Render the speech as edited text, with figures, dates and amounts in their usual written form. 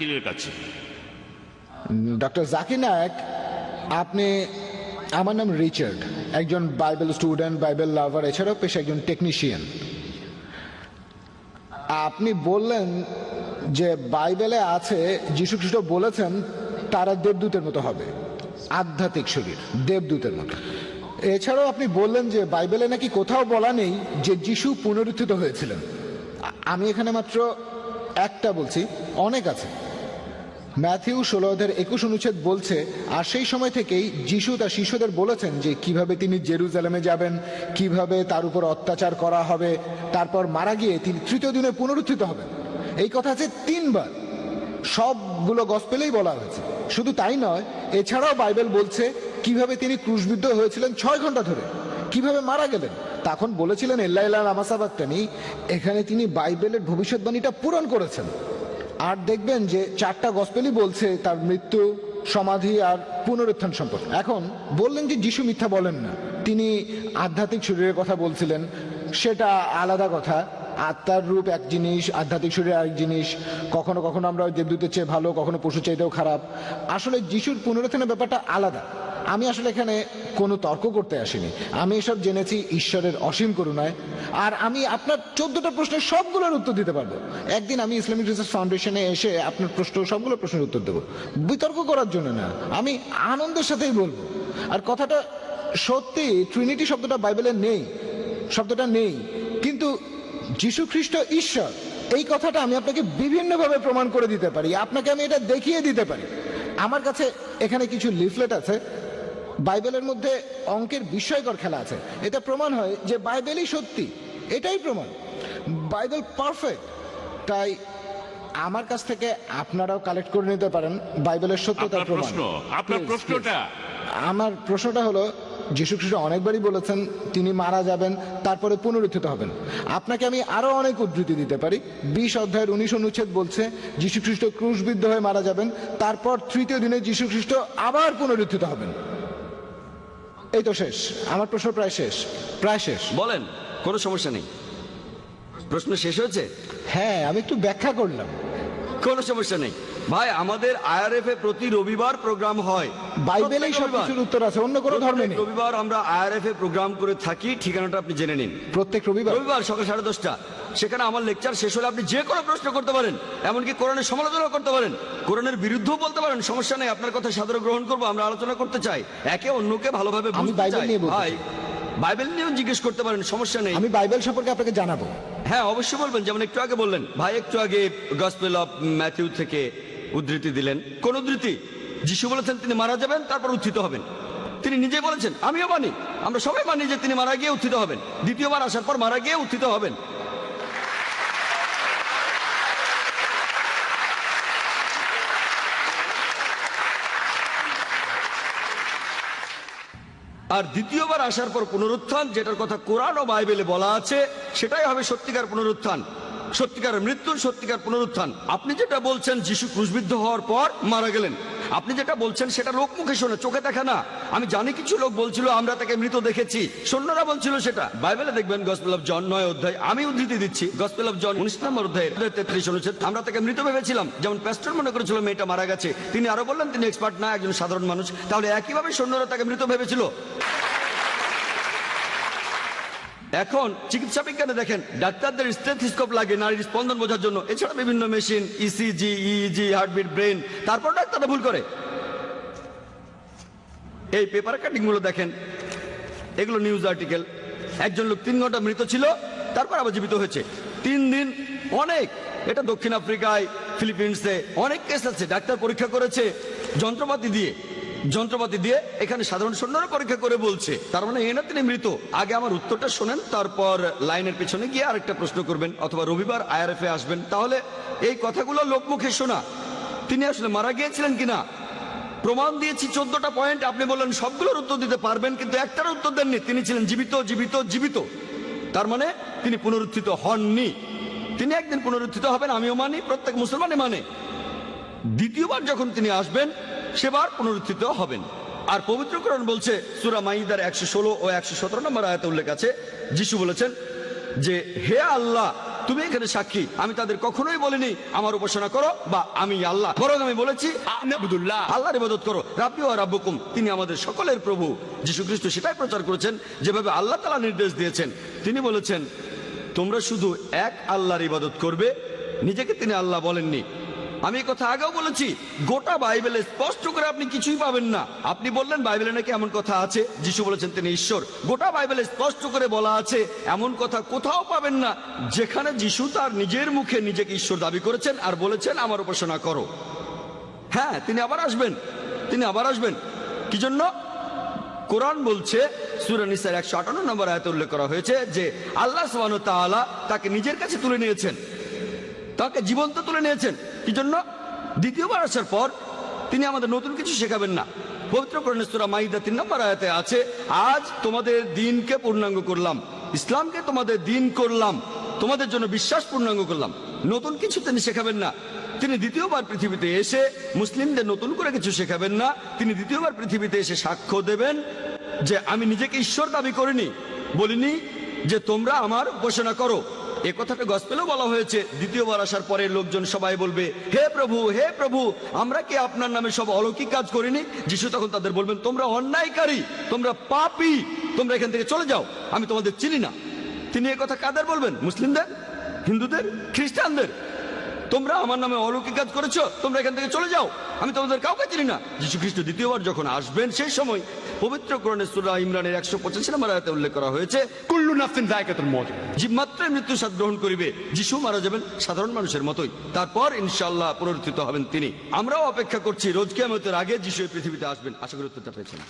জাকিরের কাছে। ডক্টর জাকির নায়েক, আপনি, আমার নাম রিচার্ড, একজন বাইবেল স্টুডেন্ট, বাইবেল লাভার, এছাড়াও পেশা একজন টেকনিশিয়ান। আপনি বললেন যে বাইবেলে আছে যীশু খ্রিস্ট বলেছেন তারা দেবদূতের মতো হবে, আধ্যাত্মিক শরীর দেবদূতের মতো। এছাড়াও আপনি বললেন যে বাইবেলে নাকি কোথাও বলা নেই যে যীশু পুনরুত্থিত হয়েছিলেন। আমি এখানে মাত্র একটা বলছি, অনেক আছে। ম্যাথিউ 16:21 বলছে, আর সেই সময় থেকেই যীশু তার শিষ্যদের বলেছেন যে কিভাবে তিনি জেরুজালেমে যাবেন, কিভাবে তার উপর অত্যাচার করা হবে, তারপর মারা গিয়ে তিনি তৃতীয় দিনে পুনরুত্থিত হবেন। এই কথা আছে 3 বার, সবগুলো গসপেলেই বলা হয়েছে। শুধু তাই নয়, এছাড়াও বাইবেল বলছে কিভাবে তিনি ক্রুশবিদ্ধ হয়েছিলেন 6 ঘন্টা ধরে, কিভাবে মারা গেলেন, তখন বলেছিলেন এল্লা ইল্লা লামা সাবাক্তানি। এখানে তিনি বাইবেলের ভবিষ্যৎবাণীটা পূরণ করেছেন। আর দেখবেন যে 4টা গসপেলই বলছে তার মৃত্যু, সমাধি আর পুনরুত্থান সম্পর্কে। এখন বললেন যে যীশু মিথ্যা বলেন না, তিনি আধ্যাত্মিক শরীরের কথা বলছিলেন, সেটা আলাদা কথা। আত্মার রূপ এক জিনিস, আধ্যাত্মিক শরীর আরেক জিনিস। কখনো কখনো আমরা দেবদূতের চেয়ে ভালো, কখনো পশু চাইতেও খারাপ। আসলে যিশুর পুনরুত্থানের ব্যাপারটা আলাদা। আমি আসলে এখানে কোনো তর্ক করতে আসিনি, আমি এসব জেনেছি ঈশ্বরের অসীম করুণায়। আর আমি আপনার 14টা প্রশ্নের সবগুলোর উত্তর দিতে পারবো। একদিন আমি ইসলামিক রিসার্চ ফাউন্ডেশনে এসে আপনার সবগুলো প্রশ্নের উত্তর দেবো, বিতর্ক করার জন্য না, আমি আনন্দের সাথেই বলবো। আর কথাটা সত্যি, ট্রিনিটি শব্দটা বাইবেলে নেই, শব্দটা নেই, কিন্তু যীশু খ্রিস্ট ঈশ্বর, এই কথাটা আমি আপনাকে বিভিন্নভাবে প্রমাণ করে দিতে পারি, আপনাকে আমি এটা দেখিয়ে দিতে পারি। আমার কাছে এখানে কিছু লিফলেট আছে, বাইবেলের মধ্যে অঙ্কের বিস্ময়কর খেলা আছে। এটা প্রমাণ হয় যে বাইবেলই সত্যি, এটাই প্রমাণ, বাইবেল পারফেক্ট। তাই আমার কাছ থেকে আপনারাও কালেক্ট করে নিতে পারেন বাইবেলের সত্যতার প্রমাণ। আপনার প্রশ্নটা, আমার প্রশ্নটা হলো, যীশু খ্রিস্ট অনেকবারই বলেছেন তিনি মারা যাবেন, তারপরে পুনরুত্থিত হবেন। আপনাকে আমি আরো অনেক উদ্ধৃতি দিতে পারি। 20 অধ্যায়ের 19 অনুচ্ছেদ বলছে যীশু খ্রিস্ট ক্রুশবিদ্ধ হয়ে মারা যাবেন, তারপর তৃতীয় দিনে যীশু খ্রিস্ট আবার পুনরুত্থিত হবেন। এই তো শেষ, আমার প্রশ্ন প্রায় শেষ, প্রায় শেষ। বলেন, কোনো সমস্যা নেই। প্রশ্ন শেষ হয়েছে? হ্যাঁ, আমি একটু ব্যাখ্যা করলাম। কোনো সমস্যা নেই ভাই, আমাদের আইআরএফ এ প্রতি রবিবার প্রোগ্রাম হয়। বাইবেলেই সবকিছুর উত্তর আছে, অন্য কোনো ধর্মে নেই। রবিবার আমরা আইআরএফ এ প্রোগ্রাম করে থাকি, ঠিকানাটা আপনি জেনে নিন। প্রত্যেক রবিবার সকাল 10:30। সেখানে আমার লেকচার শেষ হলে আপনি যে কোনো প্রশ্ন করতে পারেন, এমনকি কোরআনের সমালোচনা করতে পারেন, কোরআনের বিরুদ্ধেও বলতে পারেন, সমস্যা নেই। আপনার কথা সাদরে গ্রহণ করবো, আমরা আলোচনা করতে চাই, একে অন্যকে ভালোভাবে বুঝতে চাই। ভাই, বাইবেল নিয়েও জিজ্ঞেস করতে পারেন, সমস্যা নেই। আমি বাইবেল সম্পর্কে আপনাকে জানাবো। হ্যাঁ, অবশ্যই বলবেন। যেমন একটু আগে বললেন ভাই, একটু আগে গসপেল অফ ম্যাথিউ থেকে উদ্ধৃতি দিলেন। কোন উদ্ধৃতি? যিশু বলেছেন তিনি মারা যাবেন, তারপর উত্থিত হবেন। তিনি নিজেই বলেছেন, আমিও মানি, আমরা সবাই মানি যে তিনি মারা গিয়ে উত্থিত হবেন, দ্বিতীয়বার আসার পর মারা গিয়ে উত্থিত হবেন। আর দ্বিতীয়বার আসার পর পুনরুত্থান, যেটার কথা কোরআন ও বাইবেলে বলা আছে, সেটাই হবে সত্যিকার পুনরুত্থান, সত্যিকার মৃত্যুর সত্যিকার পুনরুত্থান। আপনি যেটা বলছেন যিশু ক্রুশবিদ্ধ হওয়ার পর মারা গেলেন, আপনি যেটা বলছেন সেটা লোক মুখে শোনে, চোখে দেখা না। আমি জানি কিছু লোক বলছিল আমরা তাকে মৃত দেখেছি, সৈন্যরা বলছিল সেটা। বাইবেলে দেখবেন গসপেল অফ জন 9 অধ্যায়, আমি উদ্ধৃতি দিচ্ছি, গসপেল অফ জন 19 নম্বর অধ্যায় 33 অনুচ্ছেদ, আমরা তাকে মৃত ভেবেছিলাম। যেমন প্যাস্টর মনে করেছিল মেয়েটা মারা গেছে, তিনি আরো বললেন তিনি এক্সপার্ট না, একজন সাধারণ মানুষ। তাহলে একইভাবে সৈন্যরা তাকে মৃত ভেবেছিল। এখন চিকিৎসা বিজ্ঞানে দেখেন, ডাক্তারদের স্টেথোস্কোপ লাগে নারীর স্পন্দন বোঝার জন্য, এছাড়া বিভিন্ন machine, ECG, EEG, heartbeat, brain, তারপর ডাক্তাররা ভুল করে। এই পেপার কাটিং গুলো দেখেন, এগুলো নিউজ আর্টিকেল। একজন লোক 3 ঘন্টা মৃত ছিল, তারপর আবার জীবিত হয়েছে 3 দিন। অনেক, এটা দক্ষিণ আফ্রিকায়, ফিলিপিন্সে অনেক কেস আছে। ডাক্তার পরীক্ষা করেছে যন্ত্রপাতি দিয়ে, এখানে সাধারণ সৈন্যরা পরীক্ষা করে বলছে, তার মানে এই না তিনি মৃত। আগে আমার উত্তরটা শোনেন, তারপর লাইনের পেছনে গিয়ে আরেকটা প্রশ্ন করবেন, অথবা রবিবার আইআরএফ এ আসবেন। তাহলে এই কথাগুলো লোকমুখে শোনা, তিনি আসলে মারা গিয়েছিলেন কিনা প্রমাণ দিয়েছি। 14টা পয়েন্ট, আপনি বললেন সবগুলোর উত্তর দিতে পারবেন, কিন্তু একটার উত্তর দেননি। তিনি ছিলেন জীবিত, জীবিত, জীবিত, তার মানে তিনি পুনরুত্থিত হননি। তিনি একদিন পুনরুত্থিত হবেন, আমিও মানি, প্রত্যেক মুসলমানই মানে। দ্বিতীয়বার যখন তিনি আসবেন, সেবার পুনরুত্থিত হবেন। আর পবিত্র কোরআন বলছে, সূরা মাইদার 116 ও 117 নম্বর আয়াতে উল্লেখ আছে, যিশু বলেছেন যে হে আল্লাহ, তুমি এখানে সাক্ষী, আমি তাদের কখনোই বলিনি আমার উপাসনা করো বা আমি আল্লাহ, বরং আমি বলেছি আবদুল্লাহ আল্লাহর ইবাদত করো, রাব্বি ওয়া রাব্বুকুম, তিনি আমাদের সকলের প্রভু। যীশু খ্রিস্ট সেটাই প্রচার করেছেন যেভাবে আল্লাহ তাআলা নির্দেশ দিয়েছেন। তিনি বলেছেন তোমরা শুধু এক আল্লাহর ইবাদত করবে, নিজেকে তিনি আল্লাহ বলেননি। আমি এই কথা আগেও বলেছি, গোটা বাইবেলে স্পষ্ট করে আপনি কিছুই পাবেন না। আপনি বললেন বাইবেলে নাকি এমন কথা আছে যিশু বলেছেন তিনি ঈশ্বর, গোটা বাইবেলে স্পষ্ট করে বলা আছে এমন কথা কোথাও পাবেন না যেখানে যিশু তার নিজের মুখে নিজেকে ঈশ্বর দাবি করেছেন আর বলেছেন আমার উপাসনা করো। হ্যাঁ, তিনি আবার আসবেন, তিনি আবার আসবেন। কি জন্য? কোরআন বলছে সূরা নিসার 158 নম্বর আয়াতে উল্লেখ করা হয়েছে যে আল্লাহ সুবহানাহু ওয়া তাআলা তাকে নিজের কাছে তুলে নিয়েছেন, তাকে জীবন্ত তুলে নিয়েছেন। কি জন্য? দ্বিতীয়বার আসার পর তিনি আমাদের নতুন কিছু শেখাবেন না। পবিত্র কোরআনে সূরা মাইদা 3 নম্বর আয়াতে আছে আজ তোমাদের দ্বীনকে পূর্ণাঙ্গ করলাম, ইসলামকে তোমাদের দ্বীন করলাম, তোমাদের জন্য বিশ্বাস পূর্ণাঙ্গ করলাম। নতুন কিছু তিনি শেখাবেন না। তিনি দ্বিতীয়বার পৃথিবীতে এসে মুসলিমদের নতুন করে কিছু শেখাবেন না। তিনি দ্বিতীয়বার পৃথিবীতে এসে সাক্ষ্য দেবেন যে আমি নিজেকে ঈশ্বর দাবি করিনি, বলিনি যে তোমরা আমার উপাসনা করো। এ কথাটা গসপেলেও বলা হয়েছে দ্বিতীয়বার আসার পরে লোকজন সবাই বলবে হে প্রভু, হে প্রভু, আমরা কি আপনার নামে সব অলৌকিক কাজ করিনি? যিশু তখন তাদের বলবেন তোমরা অন্যায়কারী, তোমরা পাপী, তোমরা এখান থেকে চলে যাও, আমি তোমাদের চিনি না। তিনি এ কথা কাদের বলবেন? মুসলিমদের, হিন্দুদের, খ্রিস্টানদের। তোমরা আমার নামে অলৌকিক কাজ করেছো, তোমরা এখান থেকে চলে যাও, আমি তোমাদের কাউকে চিনি না। যীশু খ্রিস্ট দ্বিতীয়বার যখন আসবেন সেই সময় পবিত্র কোরআনে সূরা ইমরানের 185 নম্বর আয়াতে উল্লেখ করা হয়েছে কুল্লু নাফসিন যায়কাতুল মউত, জীবমাত্রায় মৃত্যু স্বাদ গ্রহণ করিবে। যিশু মারা যাবেন সাধারণ মানুষের মতোই, তারপর ইনশাআল্লাহ পুনরুত্থিত হবেন তিনি। আমরাও অপেক্ষা করছি রোজ কিয়ামতের আগে যিশু এই পৃথিবীতে আসবেন। আশা করি উত্তরটা পেয়েছেন।